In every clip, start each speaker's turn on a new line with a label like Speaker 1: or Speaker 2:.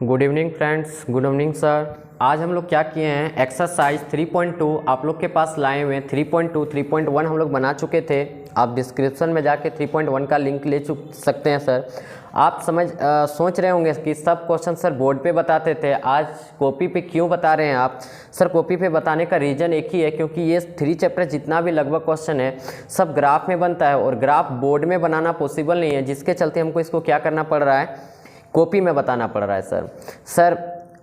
Speaker 1: Good evening friends, good evening sir. आज हम लोग क्या किए हैं, एक्सरसाइज 3.2 आप लोग के पास लाए हुए हैं। 3.2 3.1 हम लोग बना चुके थे। आप डिस्क्रिप्शन में जाके 3.1 का लिंक ले सकते हैं सर। आप सोच रहे होंगे कि सब क्वेश्चन सर बोर्ड पे बताते थे, आज कॉपी पे क्यों बता रहे हैं आप। सर कॉपी पे बताने का रीज़न एक ही है, क्योंकि ये 3 चैप्टर जितना भी लगभग क्वेश्चन है सब ग्राफ में बनता है और ग्राफ बोर्ड में बनाना पॉसिबल नहीं है, जिसके चलते हमको इसको क्या करना पड़ रहा है, कॉपी में बताना पड़ रहा है सर।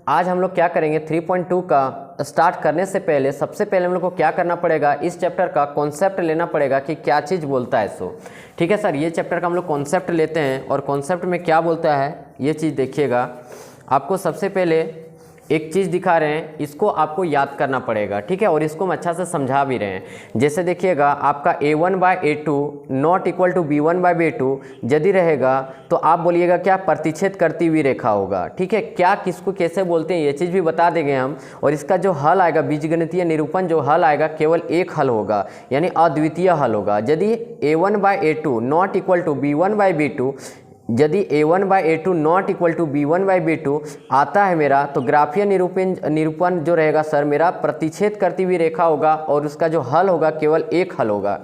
Speaker 1: आज हम लोग क्या करेंगे, 3.2 का स्टार्ट करने से पहले सबसे पहले हम लोग को क्या करना पड़ेगा, इस चैप्टर का कॉन्सेप्ट लेना पड़ेगा कि क्या चीज़ बोलता है सो। ठीक है सर, ये चैप्टर का हम लोग कॉन्सेप्ट लेते हैं और कॉन्सेप्ट में क्या बोलता है ये चीज़ देखिएगा। आपको सबसे पहले एक चीज़ दिखा रहे हैं, इसको आपको याद करना पड़ेगा, ठीक है, और इसको हम अच्छा से समझा भी रहे हैं। जैसे देखिएगा, आपका a1/a2 not equal to b1/b2 यदि रहेगा तो आप बोलिएगा क्या, प्रतिच्छेद करती हुई रेखा होगा। ठीक है, क्या किसको कैसे बोलते हैं ये चीज़ भी बता देंगे हम। और इसका जो हल आएगा, बीजगणितीय निरूपण जो हल आएगा, केवल एक हल होगा, यानी अद्वितीय हल होगा। यदि a1/a2 not equal to b1/b2, यदि a1/a2 not equal to b1/b2 आता है मेरा, तो ग्राफीय निरूपण जो रहेगा सर मेरा प्रतिच्छेद करती हुई रेखा होगा और उसका जो हल होगा केवल एक हल होगा।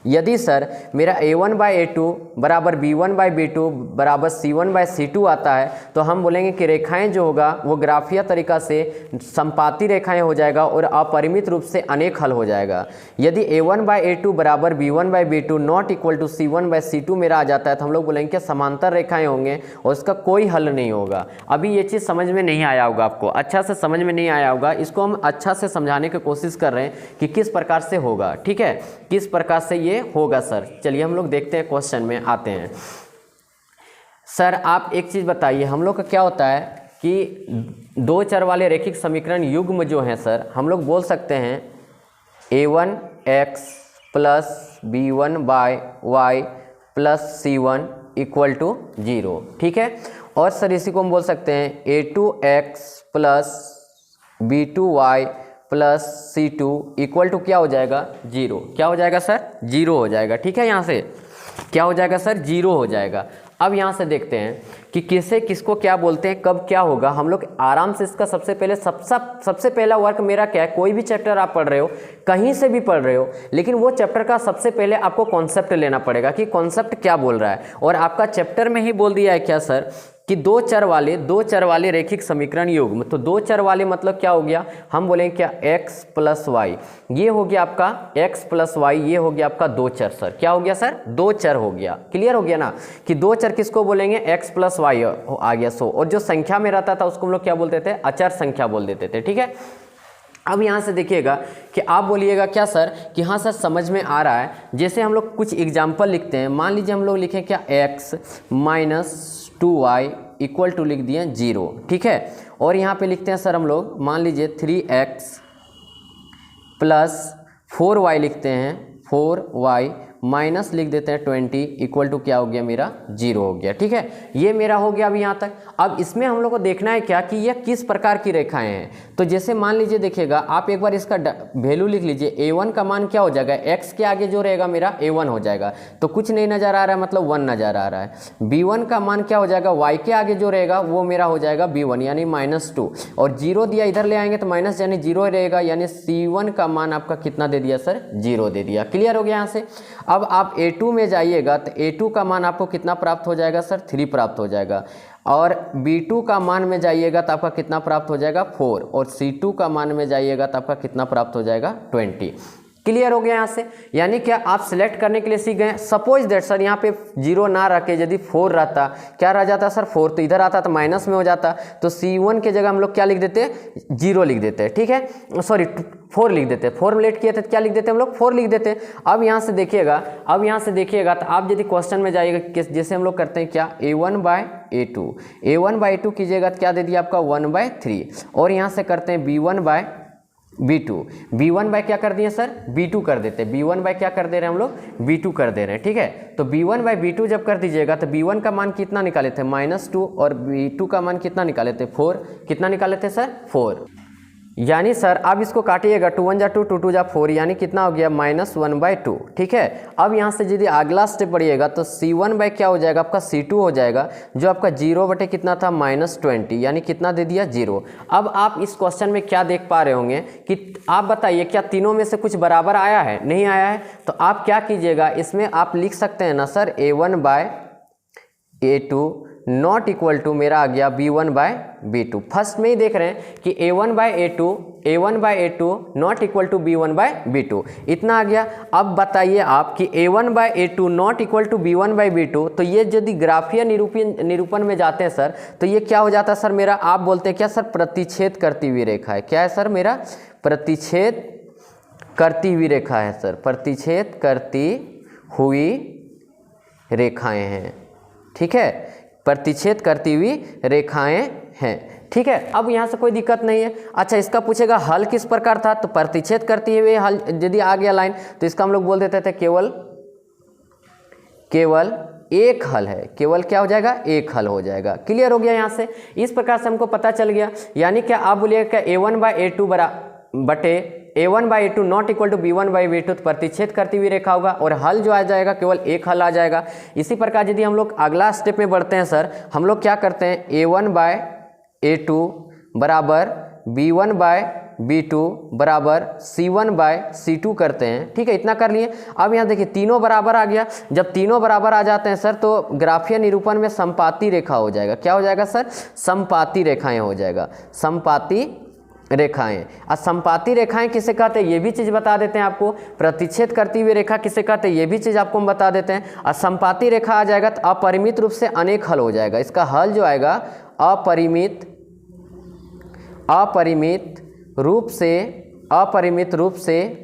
Speaker 1: यदि सर मेरा a1/a2 बराबर b1/b2 बराबर c1/c2 आता है, तो हम बोलेंगे कि रेखाएं जो होगा वो ग्राफीय तरीका से संपाती रेखाएं हो जाएगा और अपरिमित रूप से अनेक हल हो जाएगा। यदि a1/a2 बराबर b1/b2 not equal to c1/c2 मेरा आ जाता है, तो हम लोग बोलेंगे कि समांतर रेखाएं होंगे और उसका कोई हल नहीं होगा। अभी ये चीज़ समझ में नहीं आया होगा, आपको अच्छा से समझ में नहीं आया होगा, इसको हम अच्छा से समझाने की कोशिश कर रहे हैं कि किस प्रकार से होगा। ठीक है, किस प्रकार से ये होगा सर। चलिए हम लोग देखते हैं, क्वेश्चन में आते हैं। सर आप एक चीज़ बताइए, हम लोग का क्या होता है कि दो चर वाले रैखिक समीकरण युग्म जो हैं सर, हम लोग बोल सकते हैं a1x plus b1/y plus c1 equal to 0। ठीक है, और सर इसी को हम बोल सकते हैं a2x plus b2y plus c2 equal to क्या हो जाएगा, 0। क्या हो जाएगा सर, 0 हो जाएगा। ठीक है, यहाँ से क्या हो जाएगा सर, 0 हो जाएगा। अब यहाँ से देखते हैं कि किसे किसको क्या बोलते हैं, कब क्या होगा। हम लोग आराम से इसका सबसे पहला वर्क मेरा क्या है, कोई भी चैप्टर आप पढ़ रहे हो, कहीं से भी पढ़ रहे हो, लेकिन वो चैप्टर का सबसे पहले आपको कॉन्सेप्ट लेना पड़ेगा कि कॉन्सेप्ट क्या बोल रहा है। और आपका चैप्टर में ही बोल दिया है क्या सर कि दो चर वाले रैखिक समीकरण युग्म। तो दो चर वाले मतलब क्या हो गया, हम बोलेंगे क्या, x प्लस वाई, ये हो गया आपका x प्लस वाई, ये हो गया आपका दो चर सर। क्या हो गया सर, दो चर हो गया। क्लियर हो गया ना कि दो चर किसको बोलेंगे, x प्लस वाई आ गया सो। और जो संख्या में रहता था उसको हम लोग क्या बोलते थे, अचर संख्या बोल देते थे। ठीक है, अब यहाँ से देखिएगा कि आप बोलिएगा क्या सर कि हाँ सर समझ में आ रहा है। जैसे हम लोग कुछ एग्जाम्पल लिखते हैं, मान लीजिए हम लोग लिखें क्या, x minus 2y equal to लिख दिए 0। ठीक है, और यहाँ पे लिखते हैं सर हम लोग, मान लीजिए 3x प्लस 4y लिखते हैं, 4y माइनस लिख देते हैं 20 इक्वल टू क्या हो गया मेरा, 0 हो गया। ठीक है, ये मेरा हो गया अभी यहाँ तक। अब इसमें हम लोग को देखना है क्या कि ये किस प्रकार की रेखाएं हैं। तो जैसे मान लीजिए देखिएगा, आप एक बार इसका वैल्यू लिख लीजिए, a1 का मान क्या हो जाएगा, x के आगे जो रहेगा मेरा a1 हो जाएगा, तो कुछ नहीं नज़र आ रहा है, मतलब 1 नज़र आ रहा है। b1 का मान क्या हो जाएगा, y के आगे जो रहेगा वो मेरा हो जाएगा b1 यानी -2, और 0 दिया इधर ले आएंगे तो माइनस यानी 0 रहेगा, यानी c1 का मान आपका कितना दे दिया सर, 0 दे दिया। क्लियर हो गया यहाँ से। अब आप a2 में जाइएगा तो a2 का मान आपको कितना प्राप्त हो जाएगा सर, 3 प्राप्त हो जाएगा। और b2 का मान में जाइएगा तो आपका कितना प्राप्त हो जाएगा, 4, और c2 का मान में जाइएगा तो आपका कितना प्राप्त हो जाएगा, 20। क्लियर हो गया यहाँ से। यानी क्या आप सिलेक्ट करने के लिए सीख गए। सपोज दैट सर यहाँ पे 0 ना रख के यदि 4 रहता, क्या रह जाता सर, 4, तो इधर आता तो माइनस में हो जाता, तो c1 के जगह हम लोग क्या लिख देते, 0 लिख देते। ठीक है, सॉरी 4 लिख देते, फॉर्मुलेट किए थे तो क्या लिख देते हम लोग, 4 लिख देते। अब यहाँ से देखिएगा, तो आप यदि क्वेश्चन में जाइएगा, जैसे हम लोग करते हैं क्या, a1/a2 कीजिएगा तो क्या दे दिया आपका 1/3, और यहाँ से करते हैं b1/b2 क्या कर दिए सर, b2 कर देते, b1 क्या कर दे रहे हैं हम लोग, b2 कर दे रहे हैं। ठीक है, तो b1/b2 जब कर दीजिएगा तो b1 का मान कितना निकाले थे, -2, और b2 का मान कितना निकाले थे, 4। कितना निकाले थे सर, 4। यानी सर अब इसको काटिएगा, 2 1 जा 2, 2 2 जा 4, यानी कितना हो गया -1/2। ठीक है, अब यहाँ से यदि अगला स्टेप बढ़िएगा तो C1 बाई क्या हो जाएगा आपका C2 हो जाएगा, जो आपका 0 बटे कितना था -20, यानी कितना दे दिया 0। अब आप इस क्वेश्चन में क्या देख पा रहे होंगे कि आप बताइए क्या तीनों में से कुछ बराबर आया है? नहीं आया है। तो आप क्या कीजिएगा, इसमें आप लिख सकते हैं ना sir A1 by A2 not equal to मेरा आ गया B1 बाय B2। फर्स्ट में ही देख रहे हैं कि A1 by A2 not equal to B1 by B2, इतना आ गया। अब बताइए आप कि A1 by A2 not equal to B1 by B2, तो ये यदि ग्राफीय निरूपण में जाते हैं सर तो ये क्या हो जाता है सर मेरा, आप बोलते हैं क्या सर, प्रतिच्छेद करती हुई रेखा है। क्या है सर मेरा, प्रतिच्छेद करती हुई रेखा है सर, प्रतिच्छेद करती हुई रेखाएं हैं। ठीक है, प्रतिच्छेद करती हुई रेखाएं हैं। ठीक है, अब यहाँ से कोई दिक्कत नहीं है। अच्छा, इसका पूछेगा हल किस प्रकार था, तो प्रतिच्छेद करती हुई हल यदि आ गया लाइन तो इसका हम लोग बोल देते थे केवल एक हल है, केवल क्या हो जाएगा, एक हल हो जाएगा। क्लियर हो गया यहाँ से, इस प्रकार से हमको पता चल गया। यानी क्या आप बोलिएगा क्या A1 बाई A2 बटे A1 by A2 not equal to B1 by B2 प्रतिच्छेद करती हुई रेखा होगा, और हल जो आ जाएगा केवल एक हल आ जाएगा। इसी प्रकार यदि हम लोग अगला स्टेप में बढ़ते हैं सर, हम लोग क्या करते हैं, A1 बाय A2 बराबर B1 बाय B2 बराबर C1 बाय C2 करते हैं। ठीक है, इतना कर लिए। अब यहाँ देखिए तीनों बराबर आ गया। जब तीनों बराबर आ जाते हैं सर तो ग्राफीय निरूपण में समपाती रेखा हो जाएगा। क्या हो जाएगा सर, समपाती रेखाएं हो जाएगा, समपाती रेखाएं। और समपाती रेखाएं किसे कहते हैं ये भी चीज़ बता देते हैं आपको। प्रतिच्छेद करती हुई रेखा किसे कहते हैं ये भी चीज़ आपको हम बता देते हैं। और समपाती रेखा आ जाएगा तो अपरिमित रूप से अनेक हल हो जाएगा। इसका हल जो आएगा अपरिमित रूप से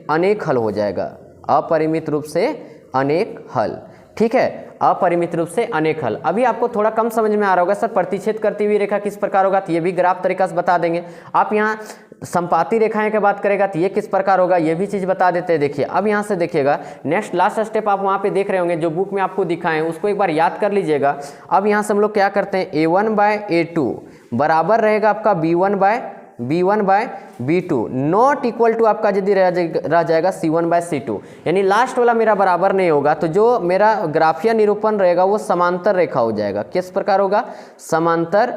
Speaker 1: अनेक हल हो जाएगा, अपरिमित रूप से अनेक हल। ठीक है, अपरिमित रूप से अनेक हल। अभी आपको थोड़ा कम समझ में आ रहा होगा सर प्रतिच्छेद करती हुई रेखा किस प्रकार होगा, तो ये भी ग्राफ तरीका से बता देंगे। आप यहाँ समपाती रेखाएं की बात करेगा तो ये किस प्रकार होगा ये भी चीज़ बता देते हैं। देखिए अब यहाँ से देखिएगा नेक्स्ट लास्ट स्टेप आप वहाँ पे देख रहे होंगे, जो बुक में आपको दिखाएं उसको एक बार याद कर लीजिएगा। अब यहाँ से हम लोग क्या करते हैं, A1 बाय A2 बराबर रहेगा आपका B1 by B2 not equal to आपका यदि रह जाएगा C1 बाय C2, यानी लास्ट वाला मेरा बराबर नहीं होगा। तो जो मेरा ग्राफीय निरूपण रहेगा वो समांतर रेखा हो जाएगा। किस प्रकार होगा, समांतर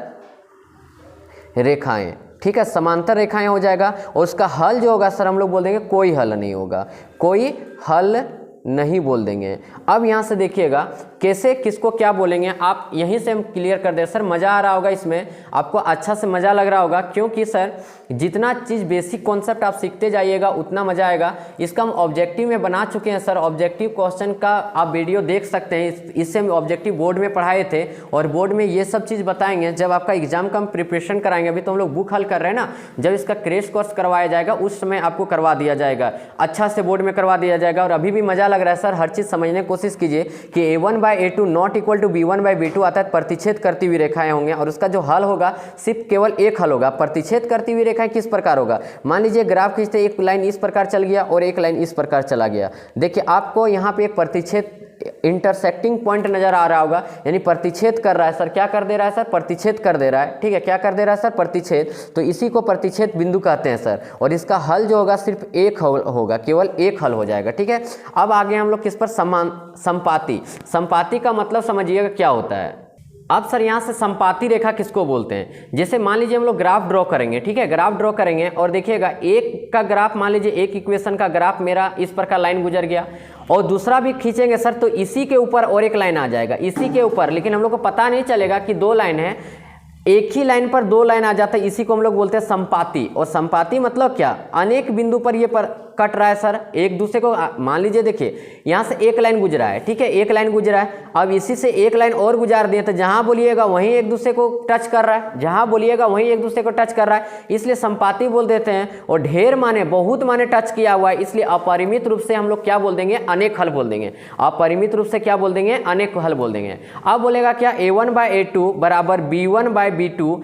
Speaker 1: रेखाएं। ठीक है, समांतर रेखाएं हो जाएगा। और उसका हल जो होगा सर हम लोग बोल देंगे कोई हल नहीं होगा, कोई हल नहीं बोल देंगे। अब यहाँ से देखिएगा कैसे किसको क्या बोलेंगे, आप यहीं से हम क्लियर कर दें। सर मज़ा आ रहा होगा, इसमें आपको अच्छा से मज़ा लग रहा होगा, क्योंकि सर जितना चीज़ बेसिक कॉन्सेप्ट आप सीखते जाइएगा उतना मज़ा आएगा। इसका हम ऑब्जेक्टिव में बना चुके हैं सर, ऑब्जेक्टिव क्वेश्चन का आप वीडियो देख सकते हैं। इससे हम ऑब्जेक्टिव बोर्ड में पढ़ाए थे और बोर्ड में ये सब चीज़ बताएंगे जब आपका एग्जाम का हम प्रिपरेशन कराएंगे। अभी तो हम लोग बुक हल कर रहे हैं ना, जब इसका क्रैश कोर्स करवाया जाएगा उस समय आपको करवा दिया जाएगा, अच्छा से बोर्ड में करवा दिया जाएगा। और अभी भी मज़ा लग रहा है सर, हर चीज़ समझने की कोशिश कीजिए कि A1 by A2 not equal to B1 by B2 आता है, प्रतिच्छेद करती हुई रेखाएं होंगे और उसका जो हल होगा सिर्फ केवल एक हल होगा। प्रतिच्छेद करती हुई रेखाएं किस प्रकार होगा, मान लीजिए ग्राफ खींचते एक लाइन इस प्रकार चल गया और एक लाइन इस प्रकार चला गया। देखिए आपको यहाँ पे एक प्रतिच्छेद इंटरसेक्टिंग पॉइंट नजर आ रहा होगा, यानी प्रतिच्छेद कर रहा है। सर क्या कर दे रहा है सर, प्रतिच्छेद कर दे रहा है। ठीक है, क्या कर दे रहा है सर, प्रतिच्छेद। तो इसी को प्रतिच्छेद बिंदु कहते हैं सर, और इसका हल जो होगा सिर्फ एक होगा, केवल एक हल हो जाएगा। ठीक है, अब आगे हम लोग किस पर, समपाती। समपाती का मतलब समझिएगा क्या होता है। अब सर यहाँ से समपाती रेखा किसको बोलते हैं, जैसे मान लीजिए हम लोग ग्राफ ड्रॉ करेंगे। ठीक है, ग्राफ ड्रॉ करेंगे और देखिएगा एक का ग्राफ, मान लीजिए एक इक्वेशन का ग्राफ मेरा इस प्रकार लाइन गुजर गया, और दूसरा भी खींचेंगे सर तो इसी के ऊपर और एक लाइन आ जाएगा, इसी के ऊपर। लेकिन हम लोग को पता नहीं चलेगा कि दो लाइन है, एक ही लाइन पर दो लाइन आ जाता है, इसी को हम लोग बोलते हैं समपाती। और समपाती मतलब क्या, अनेक बिंदु पर ये पर कट रहा है सर एक दूसरे को। मान लीजिए देखिए यहाँ से एक लाइन गुजरा है, ठीक है, एक लाइन गुजरा है, अब इसी से एक लाइन और गुजार दिए तो जहाँ बोलिएगा वहीं एक दूसरे को टच कर रहा है, जहाँ बोलिएगा वहीं एक दूसरे को टच कर रहा है, इसलिए समपाती बोल देते हैं। और ढेर माने, बहुत माने टच किया हुआ है, इसलिए अपरिमित रूप से हम लोग क्या बोल देंगे, अनेक हल बोल देंगे। अपरिमित रूप से क्या बोल देंगे, अनेक हल बोल देंगे। अब बोलेगा क्या, A1 बाय A2 बराबर B1 by B2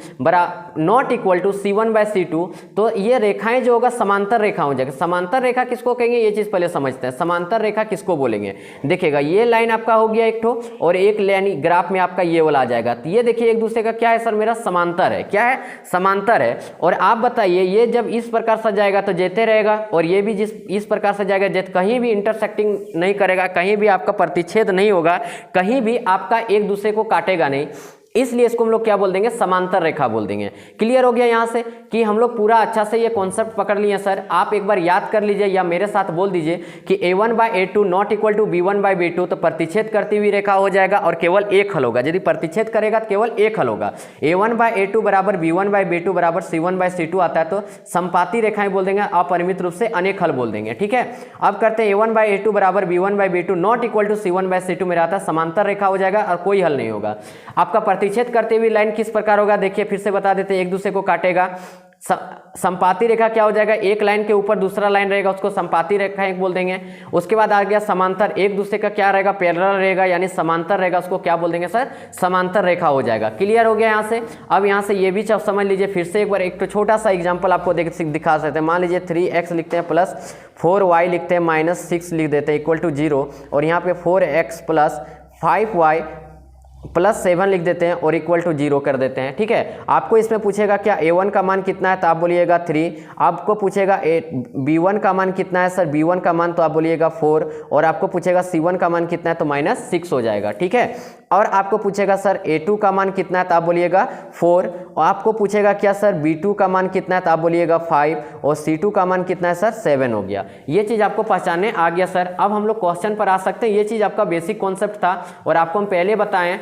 Speaker 1: not equal to C1 by C2। तो ये रेखाएं जो होगा समांतर रेखा हो जाएगा। समांतर समांतर रेखा किसको कहेंगे ये चीज पहले समझते हैं। समांतर रेखा किसको बोलेंगे, देखिएगा ये लाइन आपका हो गया एक ठो और एक लाइन ग्राफ में आपका ये वाला आ जाएगा, तो ये देखिए एक दूसरे का क्या है सर, मेरा समांतर है। क्या है, समांतर है। और आप बताइए ये जब इस प्रकार से जाएगा तो जेते रहेगा और ये भी जिस इस प्रकार से जाएगा जेत, कहीं भी इंटरसेक्टिंग नहीं करेगा, कहीं भी आपका प्रतिच्छेद नहीं होगा, कहीं भी आपका एक दूसरे को काटेगा नहीं, इसलिए इसको हम लोग क्या बोल देंगे, समांतर रेखा बोल देंगे। क्लियर हो गया यहाँ से कि हम लोग पूरा अच्छा से ये कॉन्सेप्ट पकड़ लिए सर। आप एक बार याद कर लीजिए या मेरे साथ बोल दीजिए कि a1/a2 not equal to b1/b2, तो प्रतिच्छेद करती हुई रेखा हो जाएगा और केवल एक हल होगा। यदि प्रतिच्छेद करेगा तो केवल एक हल होगा। a1/a2 बराबर b1/b2 बराबर c1/c2 आता है तो संपाती रेखाएं बोल देंगे, अपरिमित रूप से अनेक हल बोल देंगे। ठीक है, अब करते हैं a1/a2 बराबर b1/b2 not equal to c1/c2, मेरा आता है समांतर रेखा हो जाएगा और कोई हल नहीं होगा। आपका प्रतिच्छेद करते हुए लाइन किस प्रकार होगा, देखिए फिर से बता देते हैं, एक दूसरे को काटेगा। संपाती रेखा क्या हो जाएगा, एक लाइन के ऊपर दूसरा लाइन रहेगा उसको संपाती रेखा एक बोल देंगे। उसके बाद आ गया समांतर, एक दूसरे का क्या रहेगा, पैरेलल रहेगा यानी समांतर रहेगा, उसको क्या बोल देंगे सर, समांतर रेखा हो जाएगा। क्लियर हो गया यहाँ से। अब यहाँ से ये भी समझ लीजिए फिर से एक बार, एक तो छोटा सा एग्जांपल आपको दिखा सकते हैं। मान लीजिए 3x लिखते हैं प्लस 4y लिखते हैं माइनस 6 लिख देते हैं इक्वल टू 0, और यहाँ पे 4x प्लस 5y प्लस 7 लिख देते हैं और इक्वल टू 0 कर देते हैं। ठीक है, आपको इसमें पूछेगा क्या a1 का मान कितना है, तो आप बोलिएगा 3। आपको पूछेगा b1 का मान कितना है सर, b1 का मान तो आप बोलिएगा 4, और आपको पूछेगा c1 का मान कितना है तो -6 हो जाएगा। ठीक है, और आपको पूछेगा सर a2 का मान कितना है तो आप बोलिएगा 4, और आपको पूछेगा क्या सर b2 का मान कितना है तो आप बोलिएगा 5, और c2 का मान कितना है सर 7 हो गया। ये चीज़ आपको पहचानने आ गया सर। अब हम लोग क्वेश्चन पर आ सकते हैं। ये चीज़ आपका बेसिक कॉन्सेप्ट था और आपको हम पहले बताएं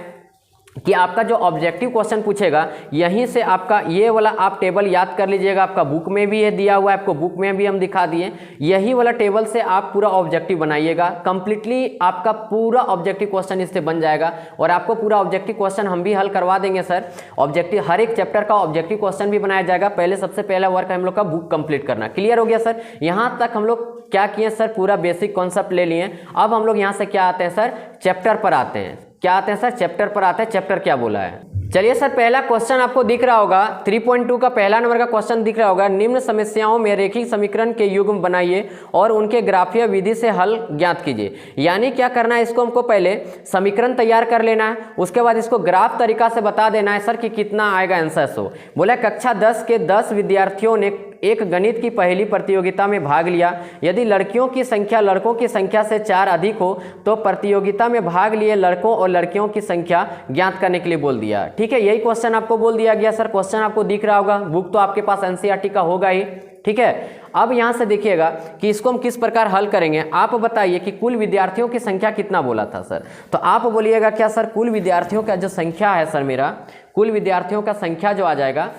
Speaker 1: कि आपका जो ऑब्जेक्टिव क्वेश्चन पूछेगा यहीं से आपका ये वाला आप टेबल याद कर लीजिएगा। आपका बुक में भी है दिया हुआ है, आपको बुक में भी हम दिखा दिए। यही वाला टेबल से आप पूरा ऑब्जेक्टिव बनाइएगा, कंप्लीटली आपका पूरा ऑब्जेक्टिव क्वेश्चन इससे बन जाएगा और आपको पूरा ऑब्जेक्टिव क्वेश्चन हम भी हल करवा देंगे सर। ऑब्जेक्टिव हर एक चैप्टर का ऑब्जेक्टिव क्वेश्चन भी बनाया जाएगा। पहले सबसे पहला वर्क है हम लोग का बुक कंप्लीट करना। क्लियर हो गया सर। यहाँ तक हम लोग क्या किए सर, पूरा बेसिक कॉन्सेप्ट ले लिए। अब हम लोग यहाँ से क्या आते हैं सर, चैप्टर पर आते हैं। क्या आते हैं सर, चैप्टर पर आते हैं। चैप्टर क्या बोला है, चलिए सर पहला क्वेश्चन आपको दिख रहा होगा 3.2 का पहला नंबर का क्वेश्चन दिख रहा होगा। निम्न समस्याओं में रेखीय समीकरण के युग्म बनाइए और उनके ग्राफीय विधि से हल ज्ञात कीजिए। यानी क्या करना है, इसको हमको पहले समीकरण तैयार कर लेना है, उसके बाद इसको ग्राफ तरीका से बता देना है सर कि कितना आएगा आंसर। सो बोला कक्षा 10 के 10 विद्यार्थियों ने एक गणित की पहली प्रतियोगिता में भाग लिया। यदि लड़कियों की संख्या लड़कों की संख्या से 4 अधिक हो तो प्रतियोगिता में भाग लिए लड़कों और लड़कियों की संख्या ज्ञात करने के लिए बोल दिया। ठीक है, यही क्वेश्चन आपको बोल दिया गया सर। क्वेश्चन आपको दिख रहा होगा, बुक तो आपके पास एनसीईआरटी का होगा ही। ठीक है, अब यहां से देखिएगा कि इसको हम किस प्रकार हल करेंगे। आप बताइए कि कुल विद्यार्थियों की संख्या कितना बोला था सर, तो आप बोलिएगा क्या सर, कुल विद्यार्थियों का जो संख्या है सर, मेरा कुल विद्यार्थियों का संख्या जो आ जाएगा,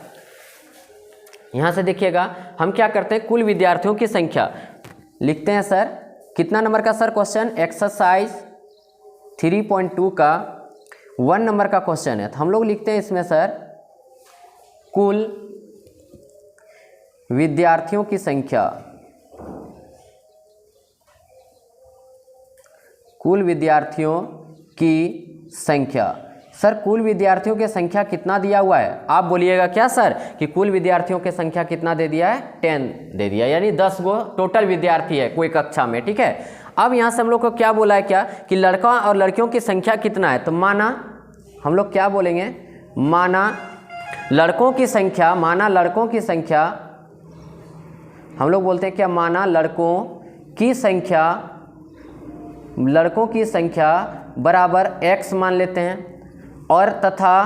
Speaker 1: यहां से देखिएगा हम क्या करते हैं, कुल विद्यार्थियों की संख्या लिखते हैं सर। कितना नंबर का सर क्वेश्चन, एक्सरसाइज 3.2 का 1 नंबर का क्वेश्चन है। तो हम लोग लिखते हैं इसमें सर कुल विद्यार्थियों की संख्या, कुल विद्यार्थियों की संख्या। सर कुल विद्यार्थियों की संख्या कितना दिया हुआ है, आप बोलिएगा क्या सर कि कुल विद्यार्थियों की संख्या कितना दे दिया है, 10 दे दिया, यानी 10 गो टोटल विद्यार्थी है कोई कक्षा में। ठीक है, अब यहाँ से हम लोग को क्या बोला है क्या कि लड़का और लड़कियों की संख्या कितना है, तो माना हम लोग क्या बोलेंगे, माना लड़कों की संख्या, माना लड़कों की संख्या, हम लोग बोलते हैं क्या, माना लड़कों की संख्या, लड़कों की संख्या बराबर x मान लेते हैं, और तथा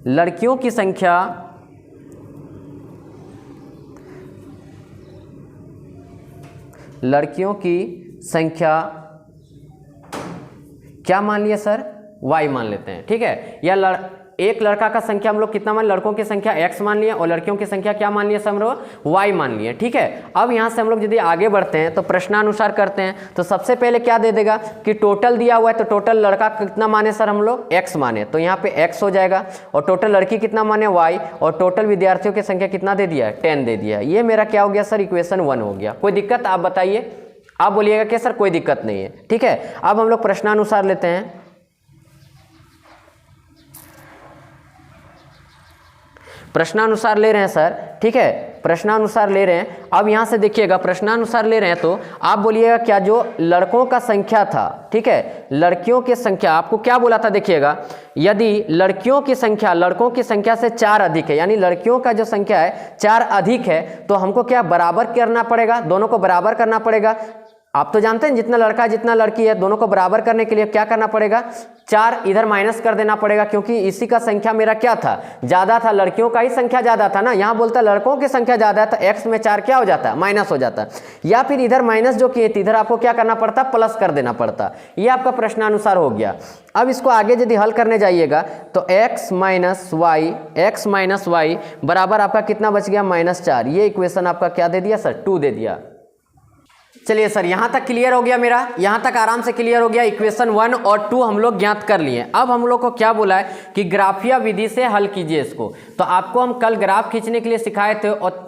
Speaker 1: लड़कियों की संख्या क्या मान लिए सर, y मान लेते हैं। ठीक है, या एक लड़का का संख्या हम लोग कितना मान, लड़कों की संख्या x मान लिया और लड़कियों की संख्या क्या मान लिया सर, हम लोग y मान लिए। ठीक है, अब यहाँ से हम लोग यदि आगे बढ़ते हैं तो प्रश्नानुसार करते हैं, तो सबसे पहले क्या दे देगा कि टोटल दिया हुआ है, तो टोटल लड़का कितना माने सर, हम लोग x माने, तो यहाँ पे x हो जाएगा, और टोटल लड़की कितना माने y, और टोटल विद्यार्थियों की संख्या कितना दे दिया है, 10 दे दिया। ये मेरा क्या हो गया सर, इक्वेशन 1 हो गया। कोई दिक्कत आप बताइए, आप बोलिएगा कि सर कोई दिक्कत नहीं है। ठीक है, अब हम लोग प्रश्नानुसार लेते हैं। प्रश्नानुसार ले रहे हैं सर। ठीक है, प्रश्नानुसार ले रहे हैं। अब यहाँ से देखिएगा प्रश्नानुसार ले रहे हैं तो आप बोलिएगा क्या जो लड़कों का संख्या था, ठीक है, लड़कियों की संख्या आपको क्या बोला था, देखिएगा यदि लड़कियों की संख्या लड़कों की संख्या से 4 अधिक है, यानी लड़कियों का जो संख्या है 4 अधिक है, तो हमको क्या बराबर करना पड़ेगा, दोनों को बराबर करना पड़ेगा। आप तो जानते हैं जितना लड़का जितना लड़की है दोनों को बराबर करने के लिए क्या करना पड़ेगा, 4 इधर माइनस कर देना पड़ेगा, क्योंकि इसी का संख्या मेरा क्या था, ज़्यादा था, लड़कियों का ही संख्या ज़्यादा था ना। यहाँ बोलता लड़कों की संख्या ज़्यादा है तो x में 4 क्या हो जाता है, माइनस हो जाता है, या फिर इधर माइनस जो किए थे इधर आपको क्या करना पड़ता, प्लस कर देना पड़ता। ये आपका प्रश्नानुसार हो गया। अब इसको आगे यदि हल करने जाइएगा तो x माइनस वाई बराबर आपका कितना बच गया, -4। ये इक्वेशन आपका क्या दे दिया सर, 2 दे दिया। चलिए सर यहाँ तक क्लियर हो गया मेरा, यहाँ तक आराम से क्लियर हो गया। इक्वेशन 1 और 2 हम लोग ज्ञात कर लिए। अब हम लोग को क्या बोला है कि ग्राफिया विधि से हल कीजिए इसको। तो आपको हम कल ग्राफ खींचने के लिए सिखाए थे और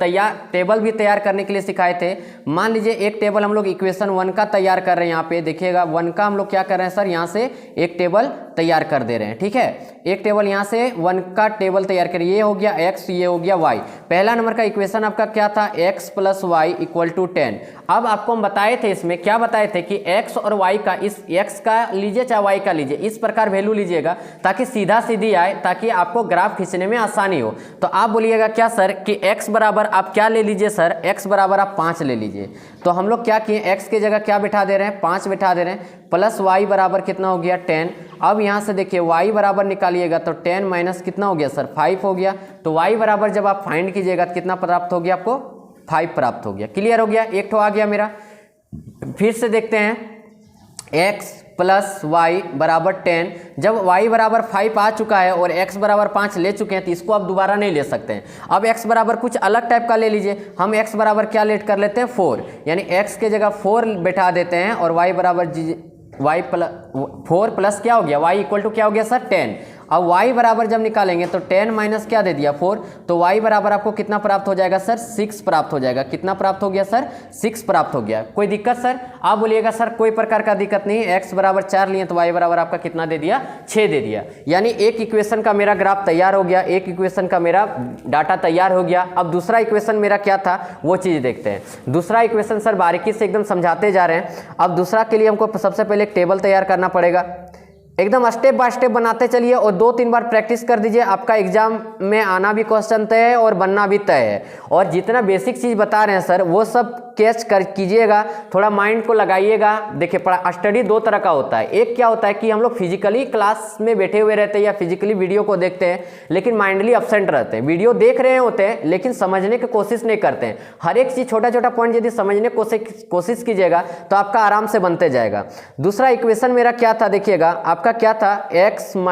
Speaker 1: टेबल भी तैयार करने के लिए सिखाए थे। मान लीजिए एक टेबल हम लोग इक्वेशन 1 का तैयार कर रहे हैं, यहाँ पे देखिएगा 1 का हम लोग क्या कर रहे हैं सर, यहाँ से एक टेबल तैयार कर दे रहे हैं, ठीक है। एक टेबल यहाँ से 1 का टेबल तैयार करिए, ये हो गया x, ये हो गया y। पहला नंबर का इक्वेशन आपका क्या था, x + y = 10। अब आपको हम बताए थे, इसमें क्या बताए थे कि x और y का, इस x का लीजिए चाहे y का लीजिए, इस प्रकार वैल्यू लीजिएगा ताकि सीधा सीधी आए, ताकि आपको ग्राफ खींचने में आसानी हो। तो आप बोलिएगा क्या सर कि x बराबर आप क्या ले लीजिए सर, x बराबर आप 5 ले लीजिए। तो हम लोग क्या किए, x की जगह क्या बिठा दे रहे हैं, 5 बिठा दे रहे हैं, प्लस y बराबर कितना हो गया, 10। अब यहाँ से देखिए y बराबर निकालिएगा तो 10 माइनस कितना हो गया सर, 5 हो गया। तो y बराबर जब आप फाइंड कीजिएगा तो कितना प्राप्त हो गया आपको, 5 प्राप्त हो गया। क्लियर हो गया, एक तो आ गया मेरा। फिर से देखते हैं, x + y बराबर 10। जब y बराबर 5 आ चुका है और x बराबर 5 ले चुके हैं तो इसको आप दोबारा नहीं ले सकते हैं। अब x बराबर कुछ अलग टाइप का ले लीजिए। हम x बराबर क्या लेट कर लेते हैं, 4, यानी x के जगह 4 बैठा देते हैं और y बराबर 4 प्लस क्या हो गया, y = क्या हो गया सर, 10। अब y बराबर जब निकालेंगे तो 10 माइनस क्या दे दिया, 4, तो y बराबर आपको कितना प्राप्त हो जाएगा सर, 6 प्राप्त हो जाएगा। कितना प्राप्त हो गया सर, 6 प्राप्त हो गया। कोई दिक्कत सर, आप बोलिएगा सर कोई प्रकार का दिक्कत नहीं। x बराबर 4 लिए तो y बराबर आपका कितना दे दिया, 6 दे दिया। यानी एक इक्वेशन का मेरा ग्राफ तैयार हो गया, एक इक्वेशन का मेरा डाटा तैयार हो गया। अब दूसरा इक्वेशन मेरा क्या था वो चीज़ देखते हैं। दूसरा इक्वेशन सर बारीकी से एकदम समझाते जा रहे हैं। अब दूसरा के लिए हमको सबसे पहले एक टेबल तैयार करना पड़ेगा, एकदम स्टेप बाय स्टेप बनाते चलिए और 2-3 बार प्रैक्टिस कर दीजिए। आपका एग्जाम में आना भी क्वेश्चन तय है और बनना भी तय है। और जितना बेसिक चीज़ बता रहे हैं सर वो सब कैच कर कीजिएगा, थोड़ा माइंड को लगाइएगा। देखिए स्टडी 2 तरह का होता है। एक क्या होता है कि हम लोग फिजिकली क्लास में बैठे हुए रहते हैं या फिजिकली वीडियो को देखते हैं लेकिन माइंडली एब्सेंट रहते हैं। वीडियो देख रहे होते हैं लेकिन समझने की कोशिश नहीं करते हैं। हर एक चीज़ छोटा छोटा पॉइंट यदि समझने की कोशिश कीजिएगा तो आपका आराम से बनते जाएगा। दूसरा इक्वेशन मेरा क्या था, देखिएगा आपका क्या था, x -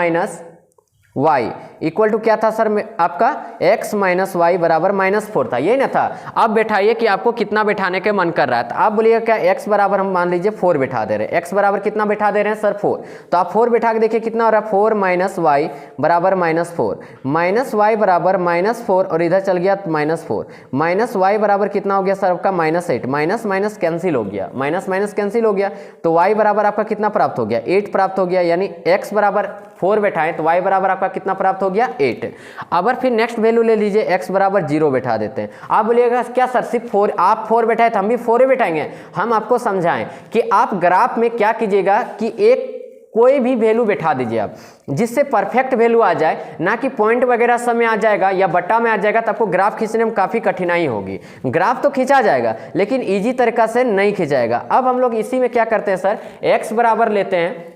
Speaker 1: y = क्या था सर आपका, x - y बराबर -4 था, यही ना था। अब बैठाइए कि आपको कितना बैठाने के मन कर रहा है। तो आप बोलिएगा क्या, x बराबर हम मान लीजिए 4 बैठा दे रहे हैं। x बराबर कितना बैठा दे रहे हैं सर, 4। तो आप 4 बैठा के देखिए कितना हो रहा है, 4 - y बराबर -4, -y बराबर -4 और इधर चल गया -4, -y बराबर कितना हो गया सर आपका -8, माइनस माइनस कैंसिल हो गया, माइनस माइनस कैंसिल हो गया। तो y बराबर आपका कितना प्राप्त हो गया, 8 प्राप्त हो गया। यानी x बराबर 4 बैठाएं तो y बराबर आपका कितना प्राप्त हो गया, 8। अब फिर नेक्स्ट वैल्यू ले लीजिए, x बराबर 0 बैठा देते हैं। आप बोलिएगा क्या सर सिर्फ 4, आप 4 बैठाए तो हम भी 4 ही बैठाएंगे। हम आपको समझाएं कि आप ग्राफ में क्या कीजिएगा कि एक कोई भी वैल्यू बैठा दीजिए आप, जिससे परफेक्ट वैल्यू आ जाए, ना कि पॉइंट वगैरह सब में आ जाएगा या बट्टा में आ जाएगा तो आपको ग्राफ खींचने में काफ़ी कठिनाई होगी। ग्राफ तो खींचा जाएगा लेकिन इजी तरीका से नहीं खींचाएगा। अब हम लोग इसी में क्या करते हैं सर, x बराबर लेते हैं।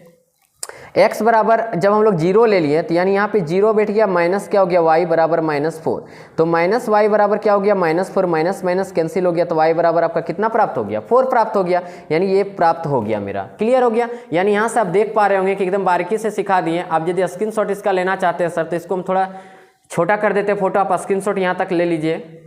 Speaker 1: x बराबर जब हम लोग 0 ले लिए तो यानी यहाँ पे 0 बैठ गया, माइनस क्या हो गया, y बराबर -4। तो -y बराबर क्या हो गया, -4, माइनस माइनस कैंसिल हो गया। तो y बराबर आपका कितना प्राप्त हो गया, 4 प्राप्त हो गया। यानी ये प्राप्त हो गया मेरा। क्लियर हो गया। यानी यहाँ से आप देख पा रहे होंगे कि एकदम बारीकी से सिखा दिए। आप यदि स्क्रीनशॉट इसका लेना चाहते हैं सर तो इसको हम थोड़ा छोटा कर देते हैं फोटो, आप स्क्रीनशॉट यहाँ तक ले लीजिए।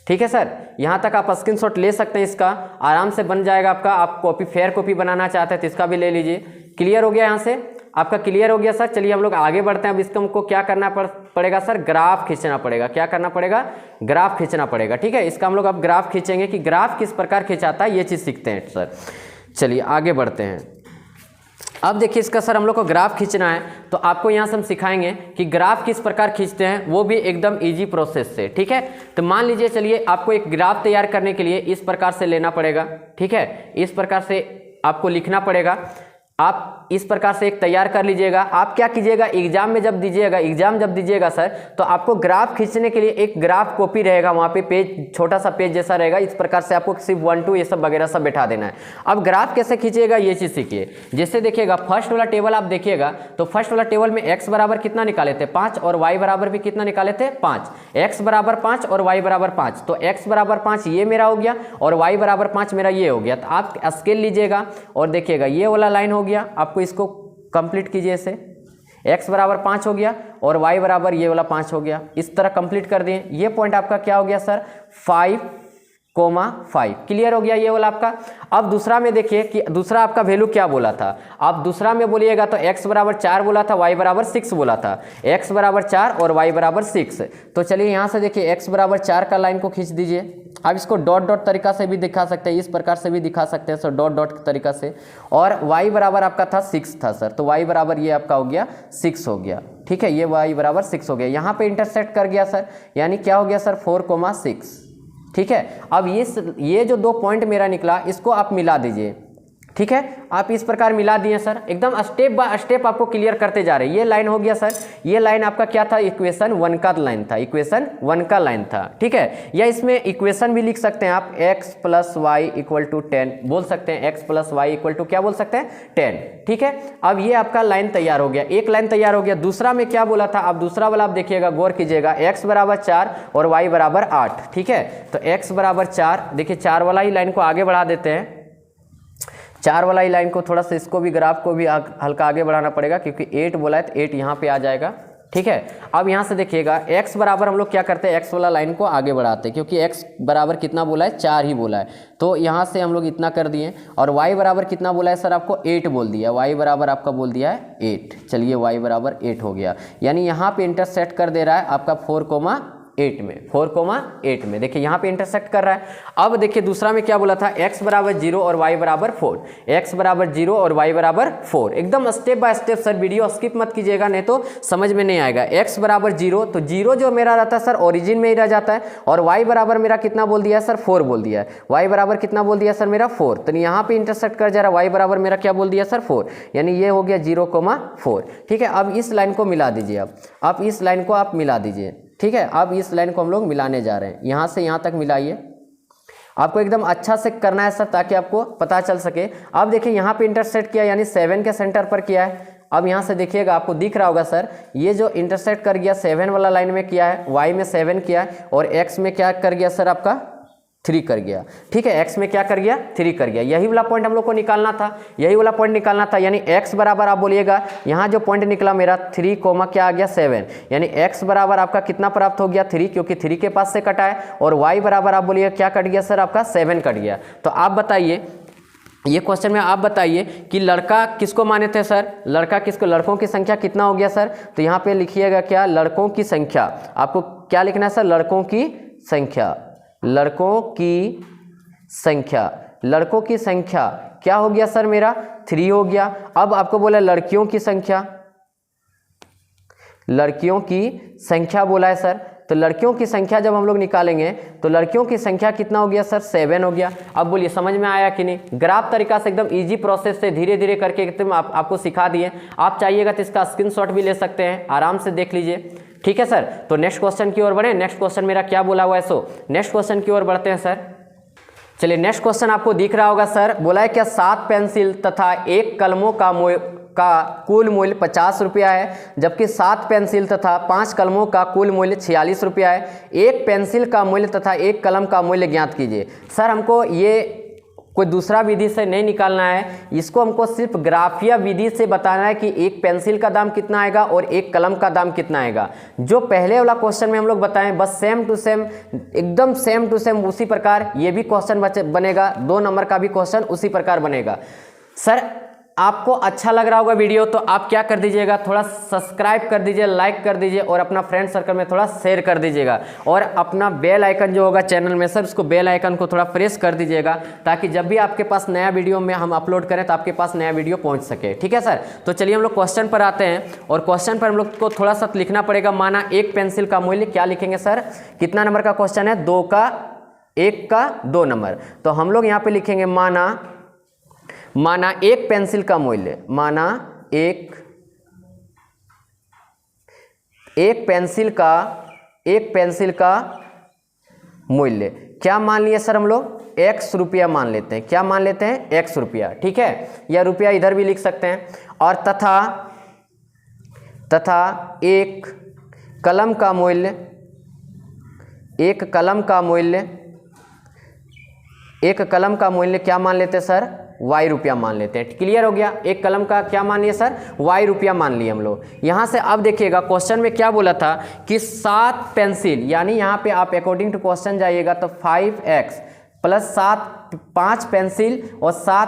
Speaker 1: ठीक है सर, यहाँ तक आप स्क्रीनशॉट ले सकते हैं, इसका आराम से बन जाएगा आपका। आप कॉपी फेयर कॉपी बनाना चाहते हैं तो इसका भी ले लीजिए। क्लियर हो गया, यहाँ से आपका क्लियर हो गया सर। चलिए हम लोग आगे बढ़ते हैं। अब इसका हमको क्या करना पड़ेगा सर, ग्राफ खींचना पड़ेगा। क्या करना पड़ेगा, ग्राफ खींचना पड़ेगा। ठीक है, इसका हम लोग अब ग्राफ खींचेंगे कि ग्राफ किस प्रकार खींचाता है ये चीज़ सीखते हैं सर। चलिए आगे बढ़ते हैं। अब देखिए इसका सर हम लोग को ग्राफ खींचना है, तो आपको यहाँ से हम सिखाएंगे कि ग्राफ किस प्रकार खींचते हैं, वो भी एकदम इजी प्रोसेस से। ठीक है, तो मान लीजिए चलिए आपको एक ग्राफ तैयार करने के लिए इस प्रकार से लेना पड़ेगा। ठीक है, इस प्रकार से आपको लिखना पड़ेगा। आप इस प्रकार से एक तैयार कर लीजिएगा। आप क्या कीजिएगा, एग्जाम जब दीजिएगा सर, तो आपको ग्राफ खींचने के लिए एक ग्राफ कॉपी रहेगा, वहाँ पे पेज, छोटा सा पेज जैसा रहेगा। इस प्रकार से आपको सिर्फ 1 2 ये सब वगैरह सब बैठा देना है। अब ग्राफ कैसे खींचिएगा ये चीज़ सीखिए। जैसे देखिएगा फर्स्ट वाला टेबल आप देखिएगा, तो फर्स्ट वाला टेबल में x बराबर कितना निकाले थे 5 और y बराबर भी कितना निकाले थे 5। x बराबर 5 और y बराबर 5, तो x बराबर 5 ये मेरा हो गया और y बराबर 5 मेरा ये हो गया। तो आप स्केल लीजिएगा और देखिएगा ये वाला लाइन हो गया, आपको इसको कंप्लीट कीजिए। ऐसे x बराबर 5 हो गया और y बराबर ये वाला 5 हो गया। इस तरह कंप्लीट कर दिए। ये पॉइंट आपका क्या हो गया सर 5,5। क्लियर हो गया ये वाला आपका। अब दूसरा में देखिए कि दूसरा आपका वैल्यू क्या बोला था। आप दूसरा में बोलिएगा तो x बराबर 4 बोला था, y बराबर 6 बोला था। x बराबर 4 और y बराबर 6। तो चलिए यहाँ से देखिए x बराबर 4 का लाइन को खींच दीजिए। आप इसको डॉट डॉट तरीका से भी दिखा सकते हैं, इस प्रकार से भी दिखा सकते हैं सर, डॉट डॉट तरीका से। और y बराबर आपका था 6 था सर, तो y बराबर ये आपका हो गया 6 हो गया। ठीक है, ये y बराबर 6 हो गया। यहाँ पे इंटरसेक्ट कर गया सर, यानी क्या हो गया सर 4,6। ठीक है, अब ये जो 2 पॉइंट मेरा निकला इसको आप मिला दीजिए। ठीक है, आप इस प्रकार मिला दिए सर, एकदम स्टेप बाय स्टेप आपको क्लियर करते जा रहे हैं। ये लाइन हो गया सर, ये लाइन आपका क्या था, इक्वेशन 1 का लाइन था, इक्वेशन 1 का लाइन था। ठीक है, या इसमें इक्वेशन भी लिख सकते हैं आप, x plus Y equal to 10 बोल सकते हैं, x plus Y equal to क्या बोल सकते हैं 10। ठीक है, अब ये आपका लाइन तैयार हो गया, एक लाइन तैयार हो गया। दूसरा में क्या बोला था, अब दूसरा वाला आप देखिएगा, गौर कीजिएगा, x बराबर 4 और y बराबर 8। ठीक है, तो x बराबर 4, देखिए 4 वाला ही लाइन को आगे बढ़ा देते हैं। 4 वाला ही लाइन को थोड़ा सा इसको भी ग्राफ को भी हल्का आगे बढ़ाना पड़ेगा, क्योंकि 8 बोला है तो 8 यहाँ पे आ जाएगा। ठीक है, अब यहाँ से देखिएगा x बराबर हम लोग क्या करते हैं, x वाला लाइन को आगे बढ़ाते हैं, क्योंकि x बराबर कितना बोला है 4 ही बोला है, तो यहाँ से हम लोग इतना कर दिए। और y बराबर कितना बोला है सर आपको 8 बोल दिया, y बराबर आपका बोल दिया है 8। चलिए y बराबर 8 हो गया, यानी यहाँ पे इंटरसेक्ट कर दे रहा है आपका 4,8 में, 4,8 में। देखिए यहाँ पे इंटरसेक्ट कर रहा है। अब देखिए दूसरा में क्या बोला था, x बराबर 0 और y बराबर 4, x बराबर 0 और y बराबर 4। एकदम step by step sir, video skip मत कीजिएगा नहीं तो समझ में नहीं आएगा। x बराबर 0, तो 0 जो मेरा रहता है सर ओरिजिन में ही रह जाता है, और y बराबर मेरा कितना बोल दिया है सर 4 बोल दिया है, y बराबर कितना बोल दिया सर मेरा 4। तो यहाँ पे इंटरसेक्ट कर जा रहा है, y बराबर मेरा क्या बोल दिया सर 4, यानी ये हो गया 0,4। ठीक है, अब इस लाइन को मिला दीजिए, अब इस लाइन को आप मिला दीजिए। ठीक है, अब इस लाइन को हम लोग मिलाने जा रहे हैं, यहाँ से यहाँ तक मिलाइए। आपको एकदम अच्छा से करना है सर, ताकि आपको पता चल सके। अब देखिए यहाँ पे इंटरसेक्ट किया, यानी 7 के सेंटर पर किया है। अब यहाँ से देखिएगा, आपको दिख रहा होगा सर, ये जो इंटरसेक्ट कर गया 7 वाला लाइन में किया है, y में 7 किया है, और x में क्या कर गया सर आपका 3 कर गया। ठीक है, x में क्या कर गया 3 कर गया। यही वाला पॉइंट हम लोग को निकालना था, यही वाला पॉइंट निकालना था, यानी x बराबर आप बोलिएगा, यहाँ जो पॉइंट निकला मेरा 3, क्या आ गया 7, यानी x बराबर आपका कितना प्राप्त हो गया 3, क्योंकि 3 के पास से कटा है, और y बराबर आप बोलिएगा क्या कट गया सर आपका 7 कट गया। तो आप बताइए, ये क्वेश्चन में आप बताइए कि लड़का किसको माने थे सर, लड़का किसको, लड़कों की संख्या कितना हो गया सर। तो यहाँ पे लिखिएगा क्या, लड़कों की संख्या। आपको क्या लिखना है सर, लड़कों की संख्या, लड़कों की संख्या, लड़कों की संख्या क्या हो गया सर मेरा 3 हो गया। अब आपको बोला लड़कियों की संख्या, लड़कियों की संख्या बोला है सर, तो लड़कियों की संख्या जब हम लोग निकालेंगे तो लड़कियों की संख्या कितना हो गया सर 7 हो गया। अब बोलिए समझ में आया कि नहीं। ग्राफ तरीका से एकदम इजी प्रोसेस से धीरे धीरे करके एकदम आपको सिखा दिए। आप चाहिएगा तो इसका स्क्रीनशॉट भी ले सकते हैं, आराम से देख लीजिए। ठीक है सर, तो नेक्स्ट क्वेश्चन की ओर बढ़े। नेक्स्ट क्वेश्चन मेरा क्या बोला हुआ है, सो नेक्स्ट क्वेश्चन की ओर बढ़ते हैं सर। चलिए नेक्स्ट क्वेश्चन आपको दिख रहा होगा सर, बोला है क्या 7 पेंसिल तथा 1 कलमों का कुल मूल्य 50 रुपया है, जबकि 7 पेंसिल तथा 5 कलमों का कुल मूल्य 46 रुपया है। 1 पेंसिल का मूल्य तथा 1 कलम का मूल्य ज्ञात कीजिए। सर हमको ये कोई दूसरा विधि से नहीं निकालना है, इसको हमको सिर्फ ग्राफिया विधि से बताना है कि 1 पेंसिल का दाम कितना आएगा और 1 कलम का दाम कितना आएगा। जो पहले वाला क्वेश्चन में हम लोग बताएं, बस सेम टू सेम, एकदम सेम टू सेम उसी प्रकार ये भी क्वेश्चन बनेगा। 2 नंबर का भी क्वेश्चन उसी प्रकार बनेगा। सर आपको अच्छा लग रहा होगा वीडियो तो आप क्या कर दीजिएगा, थोड़ा सब्सक्राइब कर दीजिए, लाइक कर दीजिए और अपना फ्रेंड सर्कल में थोड़ा शेयर कर दीजिएगा। और अपना बेल आइकन जो होगा चैनल में सर, उसको बेल आइकन को थोड़ा प्रेस कर दीजिएगा, ताकि जब भी आपके पास नया वीडियो में हम अपलोड करें तो आपके पास नया वीडियो पहुंच सके। ठीक है सर, तो चलिए हम लोग क्वेश्चन पर आते हैं। और क्वेश्चन पर हम लोग को थोड़ा सा लिखना पड़ेगा। माना एक पेंसिल का मूल्य, क्या लिखेंगे सर, कितना नंबर का क्वेश्चन है, 2 का 1 का 2 नंबर। तो हम लोग यहाँ पे लिखेंगे माना एक पेंसिल का मूल्य, माना एक पेंसिल का मूल्य क्या मान लिए सर हम लोग, x रुपया मान लेते हैं। क्या मान लेते हैं, x रुपया। ठीक है, या रुपया इधर भी लिख सकते हैं। और तथा एक कलम का मूल्य क्या मान लेते हैं सर, y रुपया मान लेते हैं। क्लियर हो गया, एक कलम का क्या मान लिया सर, y रुपया मान लिए हम लोग। यहाँ से अब देखिएगा क्वेश्चन में क्या बोला था कि 7 पेंसिल, यानी यहाँ पे आप अकॉर्डिंग टू क्वेश्चन जाइएगा तो 5x प्लस 5 पेंसिल और 7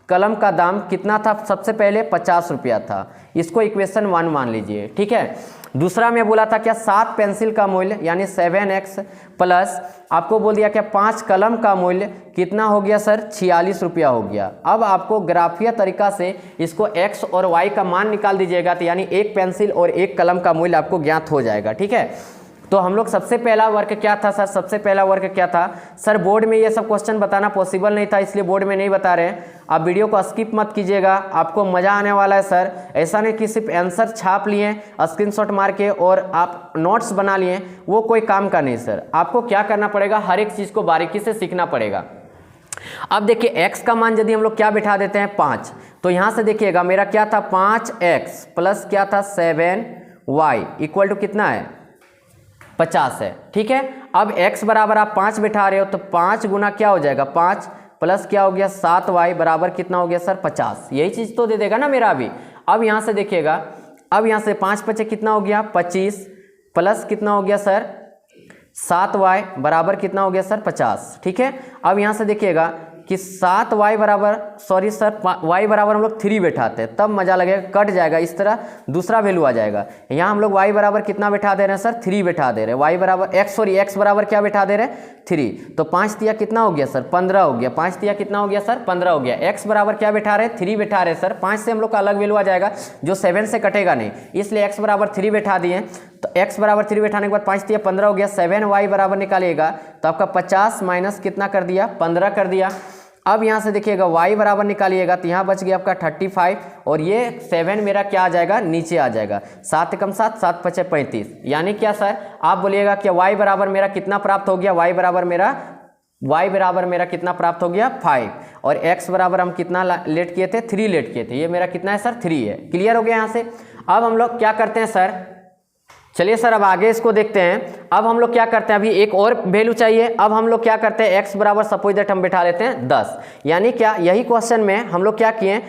Speaker 1: कलम का दाम कितना था, सबसे पहले 50 रुपया था। इसको इक्वेशन 1 मान लीजिए। ठीक है, दूसरा में बोला था क्या, 7 पेंसिल का मूल्य यानी 7x प्लस आपको बोल दिया क्या 5 कलम का मूल्य कितना हो गया सर, 46 रुपया हो गया। अब आपको ग्राफीय तरीका से इसको x और y का मान निकाल दीजिएगा, तो यानी एक पेंसिल और एक कलम का मूल्य आपको ज्ञात हो जाएगा। ठीक है, तो हम लोग सबसे पहला वर्क क्या था सर, सबसे पहला वर्क क्या था सर, बोर्ड में ये सब क्वेश्चन बताना पॉसिबल नहीं था, इसलिए बोर्ड में नहीं बता रहे हैं। आप वीडियो को स्किप मत कीजिएगा, आपको मज़ा आने वाला है सर। ऐसा नहीं कि सिर्फ आंसर छाप लिए, स्क्रीनशॉट मार के और आप नोट्स बना लिए, वो कोई काम का नहीं सर। आपको क्या करना पड़ेगा, हर एक चीज़ को बारीकी से सीखना पड़ेगा। अब देखिए x का मान यदि हम लोग क्या बिठा देते हैं 5, तो यहाँ से देखिएगा मेरा क्या था 5x प्लस क्या था 7y इक्वल टू कितना है 50 है। ठीक है, अब x बराबर आप 5 बिठा रहे हो तो 5 गुना क्या हो जाएगा 5 प्लस क्या हो गया 7y बराबर कितना हो गया सर 50। यही चीज़ तो दे देगा ना मेरा अभी। अब यहाँ से देखिएगा, अब यहाँ से 5 बचे कितना हो गया 25 प्लस कितना हो गया सर 7y बराबर कितना हो गया सर 50। ठीक है, अब यहाँ से देखिएगा कि 7y बराबर सॉरी सर y बराबर हम लोग 3 बैठाते हैं, तब मज़ा लगेगा, कट जाएगा, इस तरह दूसरा वैल्यू आ जाएगा। यहाँ हम लोग y बराबर कितना बैठा दे रहे हैं सर 3 बैठा दे रहे हैं, y बराबर x बराबर क्या बैठा दे रहे हैं 3। तो 5 तिया कितना हो गया सर 15 हो गया, 5 तिया कितना हो गया सर 15 हो गया। x बराबर क्या बैठा रहे हैं 3 बैठा रहे सर, 5 से हम लोग का अलग वैल्यू आ जाएगा जो 7 से कटेगा नहीं, इसलिए x बराबर 3 बैठा दिए। तो x बराबर 3 बैठाने के बाद 5 तिया 15 हो गया, 7y बराबर निकालिएगा तो आपका 50 माइनस कितना कर दिया 15 कर दिया। अब यहाँ से देखिएगा y बराबर निकालिएगा तो यहाँ बच गया आपका 35 और ये 7 मेरा क्या आ जाएगा नीचे आ जाएगा, 7 एकम 7 7 पचे 35। यानी क्या सर आप बोलिएगा कि y बराबर मेरा कितना प्राप्त हो गया, y बराबर मेरा कितना प्राप्त हो गया 5 और x बराबर हम कितना लेट किए थे 3 लेट किए थे, ये मेरा कितना है सर 3 है। क्लियर हो गया यहाँ से। अब हम लोग क्या करते हैं सर, चलिए सर अब आगे इसको देखते हैं। अब हम लोग क्या करते हैं, अभी एक और वैल्यू चाहिए। अब हम लोग क्या करते हैं x बराबर सपोज दैट हम बैठा लेते हैं 10, यानी क्या यही क्वेश्चन में हम लोग क्या किए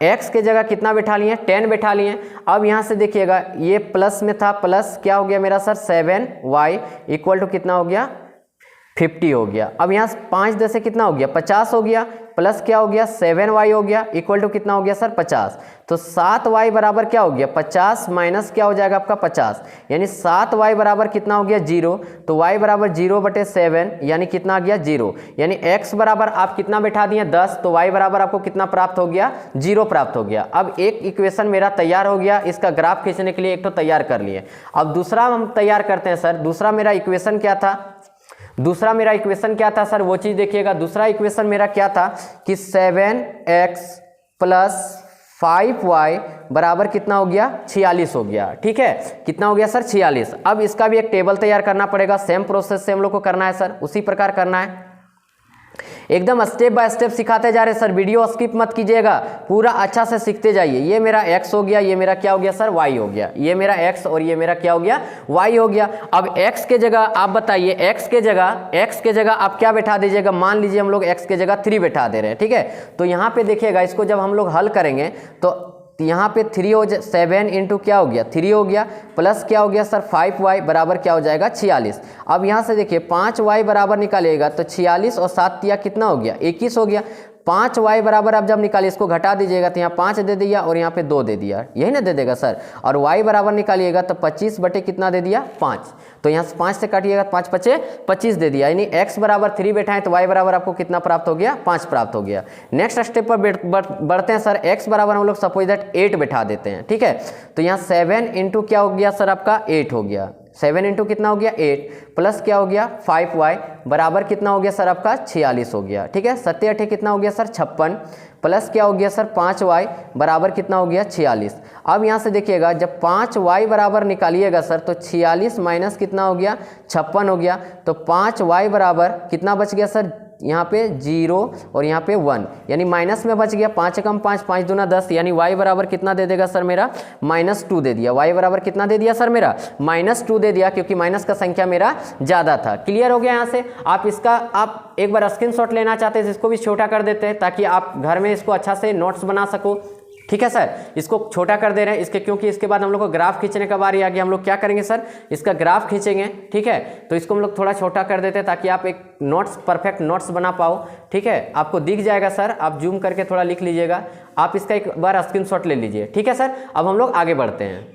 Speaker 1: x के जगह कितना बैठा लिए 10 बैठा लिए। अब यहाँ से देखिएगा ये प्लस में था, प्लस क्या हो गया मेरा सर 7y इक्वल टू कितना हो गया 50 हो गया। अब यहाँ 5 10 से कितना हो गया 50 हो गया, प्लस क्या हो गया 7y हो गया इक्वल टू कितना हो गया सर 50। तो 7y बराबर क्या हो गया 50 माइनस क्या हो जाएगा आपका 50, यानी 7y बराबर कितना हो गया 0। तो y बराबर 0/7 यानी कितना आ गया 0, यानी x बराबर आप कितना बैठा दिए 10, तो y बराबर आपको कितना प्राप्त हो गया 0 प्राप्त हो गया। अब एक इक्वेशन मेरा तैयार हो गया, इसका ग्राफ खींचने के लिए एक तो तैयार कर लिए। अब दूसरा हम तैयार करते हैं सर। दूसरा मेरा इक्वेशन क्या था सर, वो चीज़ देखिएगा। दूसरा इक्वेशन मेरा क्या था कि 7x प्लस 5y बराबर कितना हो गया 46 हो गया। ठीक है, कितना हो गया सर 46। अब इसका भी एक टेबल तैयार करना पड़ेगा, सेम प्रोसेस से हम लोग को करना है सर, उसी प्रकार करना है, एकदम स्टेप बाय स्टेप सिखाते जा रहे हैं सर। वीडियो स्किप मत कीजिएगा, पूरा अच्छा से सीखते जाइए। ये मेरा x हो गया, ये मेरा क्या हो गया सर y हो गया, ये मेरा x और ये मेरा क्या हो गया y हो गया। अब x के जगह आप बताइए, x के जगह आप क्या बैठा दीजिएगा। मान लीजिए हम लोग x के जगह 3 बैठा दे रहे हैं। ठीक है, तो यहाँ पे देखिएगा इसको जब हम लोग हल करेंगे तो यहाँ पे 3 हो 7 इंटू क्या हो गया 3 हो गया, प्लस क्या हो गया सर 5y बराबर क्या हो जाएगा 46। अब यहाँ से देखिए 5y बराबर निकालिएगा तो 46 और 7 तिया कितना हो गया 21 हो गया। 5y बराबर आप जब निकालिए, इसको घटा दीजिएगा तो यहाँ 5 दे दिया और यहाँ पे 2 दे दिया, यही ना दे देगा सर। और y बराबर निकालिएगा तो 25 बटे कितना दे दिया 5, तो यहाँ से 5 से काटिएगा 5 पचे 25 दे दिया, यानी x बराबर 3 बैठाएं तो y बराबर आपको कितना प्राप्त हो गया 5 प्राप्त हो गया। नेक्स्ट स्टेप पर बढ़ते हैं सर। x बराबर हम लोग सपोज दैट 8 बैठा देते हैं, ठीक है। तो यहाँ 7 इंटू क्या हो गया सर आपका 8 हो गया, 7 इंटू कितना हो गया 8 प्लस क्या हो गया 5y बराबर कितना हो गया सर आपका 46 हो गया, ठीक है। 7 8 कितना हो गया सर 56 प्लस क्या हो गया सर 5y बराबर कितना हो गया 46। अब यहाँ से देखिएगा जब 5y बराबर निकालिएगा सर तो 46 माइनस कितना हो गया 56 हो गया, तो 5y बराबर कितना बच गया सर यहाँ पे 0 और यहाँ पे 1, यानी माइनस में बच गया 5 कम 5 5 दूना 10, यानी y बराबर कितना दे देगा सर मेरा -2 दे दिया। y बराबर कितना दे दिया सर मेरा -2 दे दिया, क्योंकि माइनस का संख्या मेरा ज़्यादा था। क्लियर हो गया। यहाँ से आप इसका आप एक बार स्क्रीनशॉट लेना चाहते हैं, इसको भी छोटा कर देते हैं ताकि आप घर में इसको अच्छा से नोट्स बना सको, ठीक है सर। इसको छोटा कर दे रहे हैं इसके, क्योंकि इसके बाद हम लोग को ग्राफ खींचने का बारी आ गया। हम लोग क्या करेंगे सर, इसका ग्राफ खींचेंगे, ठीक है। तो इसको हम लोग थोड़ा छोटा कर देते हैं ताकि आप एक नोट्स परफेक्ट नोट्स बना पाओ, ठीक है। आपको दिख जाएगा सर, आप जूम करके थोड़ा लिख लीजिएगा, आप इसका एक बार स्क्रीनशॉट ले लीजिए, ठीक है सर। अब हम लोग आगे बढ़ते हैं।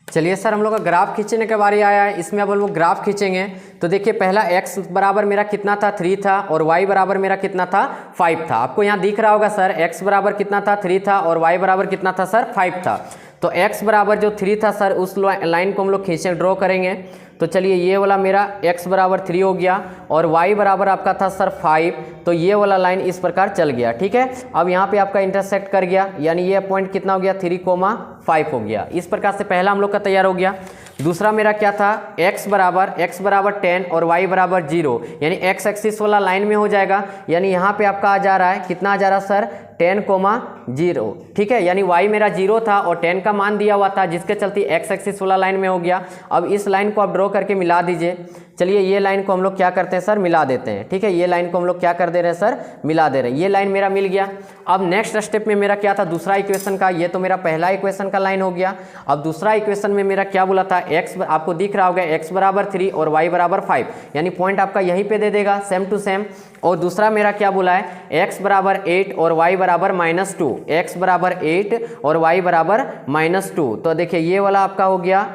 Speaker 1: चलिए सर, हम लोग का ग्राफ खींचने के बारी आया है। इसमें अब हम लोग ग्राफ खींचेंगे तो देखिए पहला x बराबर मेरा कितना था 3 था और y बराबर मेरा कितना था 5 था। आपको यहाँ दिख रहा होगा सर x बराबर कितना था 3 था और y बराबर कितना था सर 5 था। तो x बराबर जो 3 था सर उस लाइन को हम लोग खींचे ड्रॉ करेंगे। तो चलिए ये वाला मेरा x बराबर 3 हो गया और y बराबर आपका था सर 5, तो ये वाला लाइन इस प्रकार चल गया, ठीक है। अब यहाँ पे आपका इंटरसेक्ट कर गया, यानी ये पॉइंट कितना हो गया 3,5 हो गया। इस प्रकार से पहला हम लोग का तैयार हो गया। दूसरा मेरा क्या था x बराबर 10 और y बराबर 0, यानी x एक्सिस वाला लाइन में हो जाएगा, यानी यहाँ पे आपका आ जा रहा है कितना आ जा रहा है सर 10,0, ठीक है। यानी y मेरा 0 था और 10 का मान दिया हुआ था, जिसके चलते x एक्सिस वाला लाइन में हो गया। अब इस लाइन को आप ड्रॉ करके मिला दीजिए। चलिए ये लाइन को हम लोग क्या करते हैं सर मिला देते हैं, ठीक है। ये लाइन को हम लोग क्या कर दे रहे हैं सर मिला दे रहे हैं। ये लाइन मेरा मिल गया। अब नेक्स्ट स्टेप में मेरा क्या था दूसरा इक्वेशन का, ये तो मेरा पहला इक्वेशन का लाइन हो गया। अब दूसरा इक्वेशन में मेरा क्या बोला था x, आपको दिख रहा होगा x बराबर 3 और y बराबर 5, यानी पॉइंट आपका यहीं पे दे देगा सेम टू सेम। और दूसरा मेरा क्या बोला है x बराबर 8 और y बराबर -2, x बराबर 8 और y बराबर -2। तो देखिए ये वाला आपका हो गया,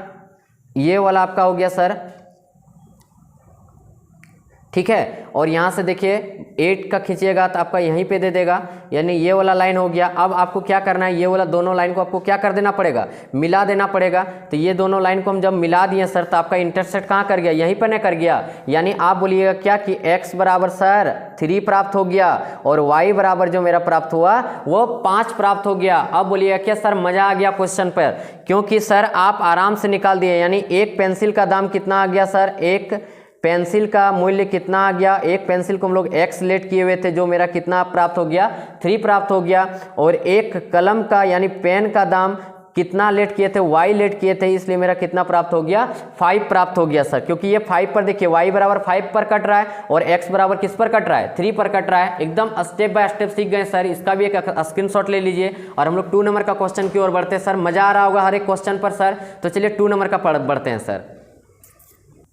Speaker 1: ये वाला आपका हो गया सर, ठीक है। और यहाँ से देखिए 8 का खींचिएगा तो आपका यहीं पे दे देगा, यानी ये वाला लाइन हो गया। अब आपको क्या करना है, ये वाला दोनों लाइन को आपको क्या कर देना पड़ेगा मिला देना पड़ेगा। तो ये दोनों लाइन को हम जब मिला दिए सर तो आपका इंटरसेक्ट कहाँ कर गया यहीं पर न कर गया, यानी आप बोलिएगा क्या कि x बराबर सर 3 प्राप्त हो गया और y बराबर जो मेरा प्राप्त हुआ वो 5 प्राप्त हो गया। अब बोलिएगा क्या सर मजा आ गया क्वेश्चन पर, क्योंकि सर आप आराम से निकाल दिए, यानी एक पेंसिल का दाम कितना आ गया सर, एक पेंसिल का मूल्य कितना आ गया, एक पेंसिल को हम लोग x लेट किए हुए थे जो मेरा कितना प्राप्त हो गया 3 प्राप्त हो गया। और एक कलम का यानी पेन का दाम कितना लेट किए थे y लेट किए थे, इसलिए मेरा कितना प्राप्त हो गया 5 प्राप्त हो गया सर। क्योंकि ये 5 पर देखिए y बराबर 5 पर कट रहा है और x बराबर किस पर कट रहा है 3 पर कट रहा है। एकदम स्टेप बाय स्टेप सीख गए सर। इसका भी एक स्क्रीनशॉट ले लीजिए और हम लोग 2 नंबर का क्वेश्चन की ओर बढ़ते हैं। सर मजा आ रहा होगा हर एक क्वेश्चन पर सर, तो चलिए 2 नंबर का बढ़ते हैं सर।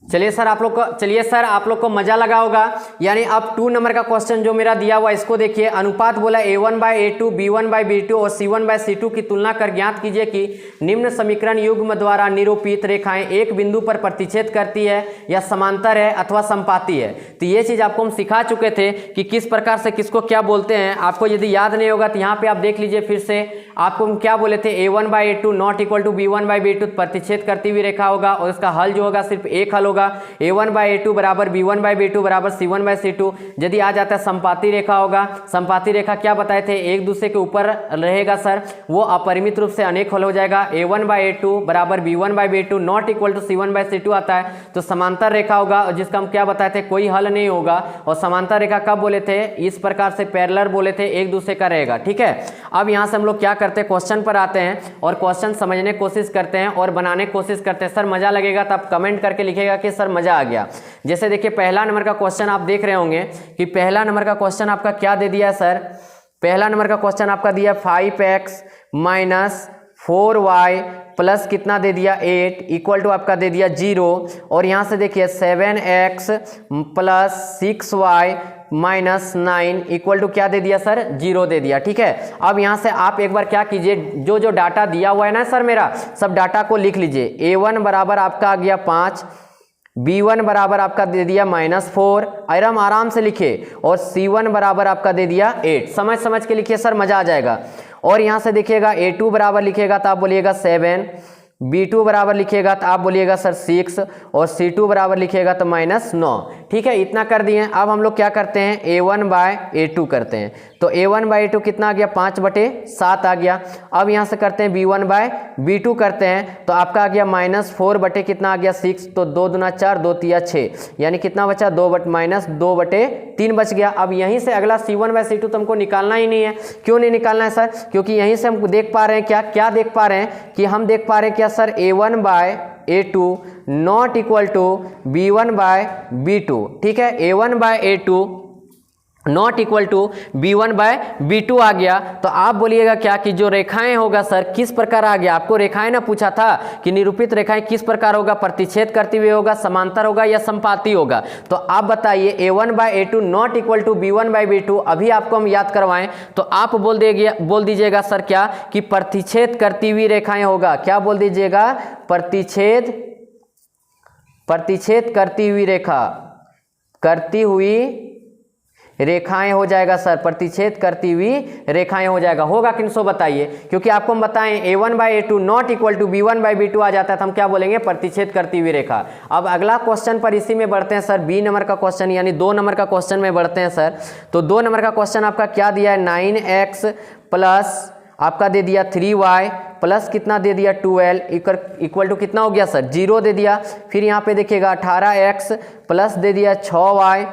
Speaker 1: चलिए सर आप लोग को मजा लगा होगा, यानी अब 2 नंबर का क्वेश्चन जो मेरा दिया हुआ इसको देखिए। अनुपात बोला a1/a2 b1/b2 और c1/c2 की तुलना कर ज्ञात कीजिए कि निम्न समीकरण युग्म द्वारा निरूपित रेखाएं एक बिंदु पर प्रतिच्छेद करती है या समांतर है अथवा समपाती है। तो ये चीज आपको हम सिखा चुके थे कि किस प्रकार से किसको क्या बोलते हैं। आपको यदि याद नहीं होगा तो यहाँ पे आप देख लीजिए फिर से। आपको हम क्या बोले थे a1/a2 not equal to b1/b2 प्रतिच्छेद करती हुई रेखा होगा और इसका हल जो होगा सिर्फ एक हल होगा, a1/a2 बराबर b1/b2 बराबर c1/c2। यदि आ जाता है संपाती रेखा होगा, संपाती रेखा क्या बताए थे एक दूसरे के ऊपर रहेगा सर, वो अपरिमित रूप से अनेक हल हो जाएगा। a1/a2 बराबर b1/b2 not equal to c1/c2 आता है तो समांतर रेखा होगा, और जिसका हम क्या बताए थे कोई हल नहीं होगा। और समांतर रेखा कब बोले थे, इस प्रकार से पैरेलल बोले थे, एक दूसरे का रहेगा, ठीक है। अब यहाँ से हम लोग क्या करते हैं क्वेश्चन पर आते हैं और क्वेश्चन समझने की कोशिश करते हैं और बनाने की कोशिश करते हैं। सर मजा लगेगा तो आप कमेंट करके लिखेगा कि सर मजा आ गया। जैसे देखिए पहला नंबर का क्वेश्चन आप देख रहे होंगे कि पहला नंबर का क्वेश्चन आपका क्या दे दिया है सर, पहला नंबर का क्वेश्चन आपका दिया 5x माइनस 4y प्लस कितना दे दिया 8 इक्वल टू आपका दे दिया 0। और यहाँ से देखिए 7x plus 6y minus 9 equal to क्या दे दिया सर, 0 दे दिया। ठीक है, अब यहां से आप एक बार क्या कीजिए, जो जो डाटा दिया हुआ है ना सर मेरा, सब डाटा को लिख लीजिए। a1 बराबर आपका आ गया 5, b1 बराबर आपका दे दिया -4, आराम से लिखे, और c1 बराबर आपका दे दिया 8। समझ समझ के लिखिए सर, मजा आ जाएगा। और यहां से देखिएगा a2 बराबर लिखेगा तो आप बोलिएगा 7, b2 बराबर लिखिएगा तो आप बोलिएगा सर 6, और c2 बराबर लिखिएगा तो -9। ठीक है, इतना कर दिए। अब हम लोग क्या करते हैं, a1 बाय a2 करते हैं। तो a1 बाय a2 कितना आ गया, 5/7 आ गया। अब यहाँ से करते हैं b1 बाय b2 करते हैं, तो आपका आ गया -4 बटे कितना आ गया 6, तो 2 दूना 4, 2 तिया 6, यानी कितना बचा, -2/3 बच गया। अब यहीं से अगला c1 बाय c2 तो हमको निकालना ही नहीं है। क्यों नहीं निकालना है सर, क्योंकि यहीं से हम देख पा रहे हैं क्या देख पा रहे हैं कि हम देख पा रहे हैं क्या sir, a1 by a2 not equal to b1 by b2। ठीक है, a1 by a2 not equal to b1 by b2 आ गया। तो आप बोलिएगा क्या कि जो रेखाएं होगा सर किस प्रकार आ गया, आपको रेखाएं ना पूछा था कि निरूपित रेखाएं किस प्रकार होगा, प्रतिच्छेद करती हुई होगा, समांतर होगा या समपाती होगा। तो आप बताइए a1 by a2 not equal to b1 by b2, अभी आपको हम याद करवाएं तो आप बोल दीजिएगा सर क्या कि प्रतिच्छेद करती हुई रेखाएं होगा। क्या बोल दीजिएगा, प्रतिच्छेद करती हुई रेखाएं हो जाएगा सर, प्रतिच्छेद करती हुई रेखाएं हो जाएगा। होगा किनसो बताइए, क्योंकि आपको हम बताएं a1 by a2 not equal to b1 by b2 आ जाता है तो हम क्या बोलेंगे, प्रतिच्छेद करती हुई रेखा। अब अगला क्वेश्चन पर इसी में बढ़ते हैं सर, बी नंबर का क्वेश्चन यानी 2 नंबर का क्वेश्चन में बढ़ते हैं सर। तो 2 नंबर का क्वेश्चन आपका क्या दिया है, 9x प्लस आपका दे दिया 3y प्लस कितना दे दिया 12 इक्वल टू कितना हो गया सर, 0 दे दिया। फिर यहाँ पे देखिएगा 18x प्लस दे दिया 6y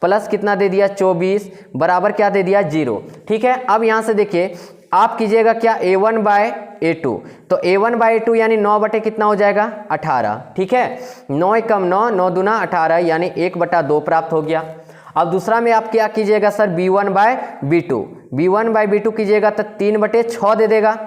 Speaker 1: प्लस कितना दे दिया 24 बराबर क्या दे दिया 0। ठीक है, अब यहाँ से देखिए आप कीजिएगा क्या, a1 बाय a2, तो a1 बाय a2 यानी 9 बटे कितना हो जाएगा 18। ठीक है, 9 कम 9, 9 दूना 18 यानी 1/2 प्राप्त हो गया। अब दूसरा में आप क्या कीजिएगा सर, b1 बाय b2 कीजिएगा तो 3/6 दे देगा,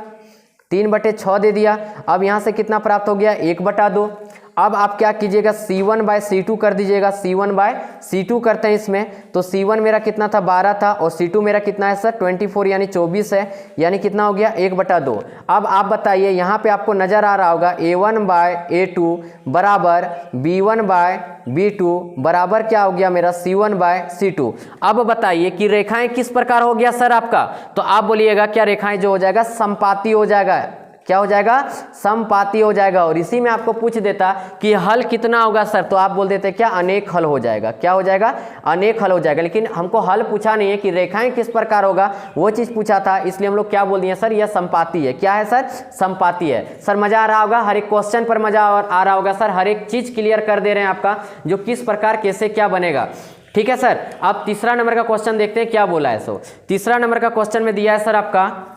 Speaker 1: 3/6 दे दिया। अब यहाँ से कितना प्राप्त हो गया, 1/2। अब आप क्या कीजिएगा, c1 बाय c2 कर दीजिएगा, c1 बाय c2 करते हैं इसमें, तो c1 मेरा कितना था 12 था, और c2 मेरा कितना है सर 24 यानी 24 है, यानी कितना हो गया 1/2। अब आप बताइए, यहाँ पे आपको नजर आ रहा होगा a1 बाय a2 बराबर b1 बाय b2 बराबर क्या हो गया मेरा c1 बाय c2। अब बताइए कि रेखाएं किस प्रकार हो गया सर आपका, तो आप बोलिएगा क्या रेखाएं जो हो जाएगा समपाती हो जाएगा। क्या हो जाएगा, समपाती हो जाएगा। और इसी में आपको पूछ देता कि हल कितना होगा सर, तो आप बोल देते क्या, अनेक हल हो जाएगा। क्या हो जाएगा, अनेक हल हो जाएगा। लेकिन हमको हल पूछा नहीं है कि रेखाएं किस प्रकार होगा, वो चीज पूछा था, इसलिए हम लोग क्या बोल दिए सर, यह समपाती है। क्या है सर, समपाती है। सर मजा आ रहा होगा, हर एक क्वेश्चन पर मजा आ रहा होगा सर, हर एक चीज क्लियर कर दे रहे हैं आपका, जो किस प्रकार कैसे क्या बनेगा। ठीक है सर, अब तीसरा नंबर का क्वेश्चन देखते हैं क्या बोला है। सो तीसरा नंबर का क्वेश्चन में दिया है सर आपका,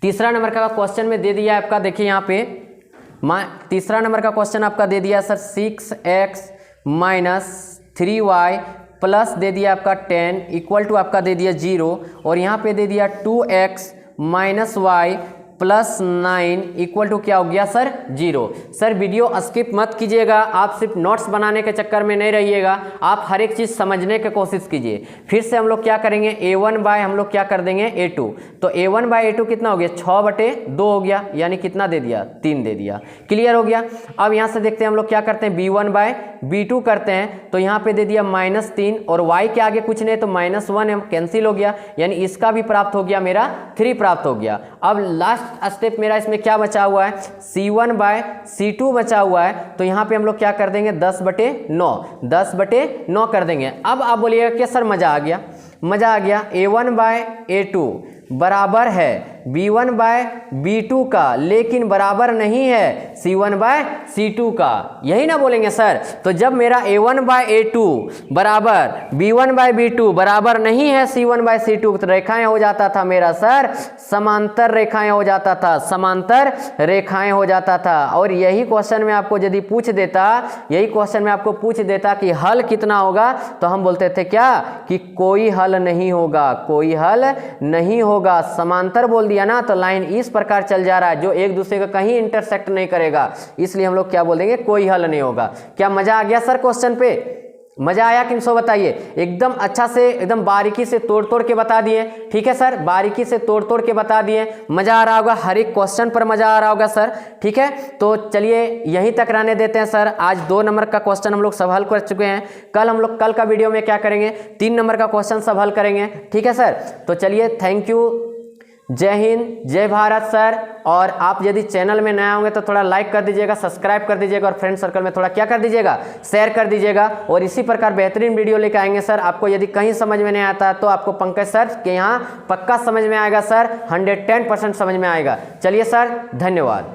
Speaker 1: तीसरा नंबर का क्वेश्चन में दे दिया है आपका, देखिए यहाँ पे तीसरा नंबर का क्वेश्चन आपका दे दिया sir 6x minus 3y plus दे दिया आपका 10 इक्वल टू आपका दे दिया 0, और यहाँ पे दे दिया 2x minus y plus 9 equal to क्या हो गया सर 0। सर वीडियो स्किप मत कीजिएगा, आप सिर्फ नोट्स बनाने के चक्कर में नहीं रहिएगा, आप हर एक चीज़ समझने की कोशिश कीजिए। फिर से हम लोग क्या करेंगे, a1 बाय हम लोग क्या कर देंगे a2, तो a1 बाय a2 कितना हो गया 6/2 हो गया, यानी कितना दे दिया 3 दे दिया। क्लियर हो गया। अब यहाँ से देखते हैं हम लोग क्या करते हैं, b1 बाय b2 करते हैं, तो यहाँ पे दे दिया -3 और y के आगे कुछ नहीं तो -1 कैंसिल हो गया, यानी इसका भी प्राप्त हो गया मेरा 3 प्राप्त हो गया। अब लास्ट स्टेप मेरा इसमें क्या बचा हुआ है, c1 बाय c2 बचा हुआ है, तो यहाँ पे हम लोग क्या कर देंगे 10/9 कर देंगे। अब आप बोलिएगा कि सर मजा आ गया, मजा आ गया। a1 बाय a2 बराबर है b1 बाय b2 का, लेकिन बराबर नहीं है c1 बाय c2 का, यही ना बोलेंगे सर। तो जब मेरा a1 बाय a2 बराबर b1 बाय b2 बराबर नहीं है c1 बाय c2, तो रेखाएं हो जाता था मेरा सर समांतर रेखाएं हो जाता था, समांतर रेखाएं हो जाता था। और यही क्वेश्चन में आपको यदि पूछ देता, यही क्वेश्चन में आपको पूछ देता कि हल कितना होगा, तो हम बोलते थे क्या कि कोई हल नहीं होगा, कोई हल नहीं होगा। समांतर बोल दिया ना, तो लाइन इस प्रकार चल जा रहा है जो एक दूसरे का कहीं इंटरसेक्ट नहीं करेगा, इसलिए हम लोग क्या बोल देंगे, कोई हल नहीं होगा। क्या मजा आ गया सर क्वेश्चन पे, मजा आया कि नहीं सो बताइए। एकदम अच्छा से एकदम बारीकी से तोड़ तोड़ के बता दिए। ठीक है सर, बारीकी से तोड़ तोड़ के बता दिए। मजा आ रहा होगा, हर एक क्वेश्चन पर मजा आ रहा होगा सर। ठीक है, तो चलिए यहीं तक रहने देते हैं सर। आज 2 नंबर का क्वेश्चन हम लोग सब हल कर चुके हैं। कल हम लोग कल का वीडियो में क्या करेंगे, 3 नंबर का क्वेश्चन सब हल करेंगे। ठीक है सर, तो चलिए थैंक यू, जय हिंद, जय भारत सर। और आप यदि चैनल में नए होंगे तो थोड़ा लाइक कर दीजिएगा, सब्सक्राइब कर दीजिएगा और फ्रेंड सर्कल में थोड़ा क्या कर दीजिएगा, शेयर कर दीजिएगा। और इसी प्रकार बेहतरीन वीडियो लेकर आएंगे सर। आपको यदि कहीं समझ में नहीं आता तो आपको पंकज सर के यहाँ पक्का समझ में आएगा सर, 110% समझ में आएगा। चलिए सर, धन्यवाद।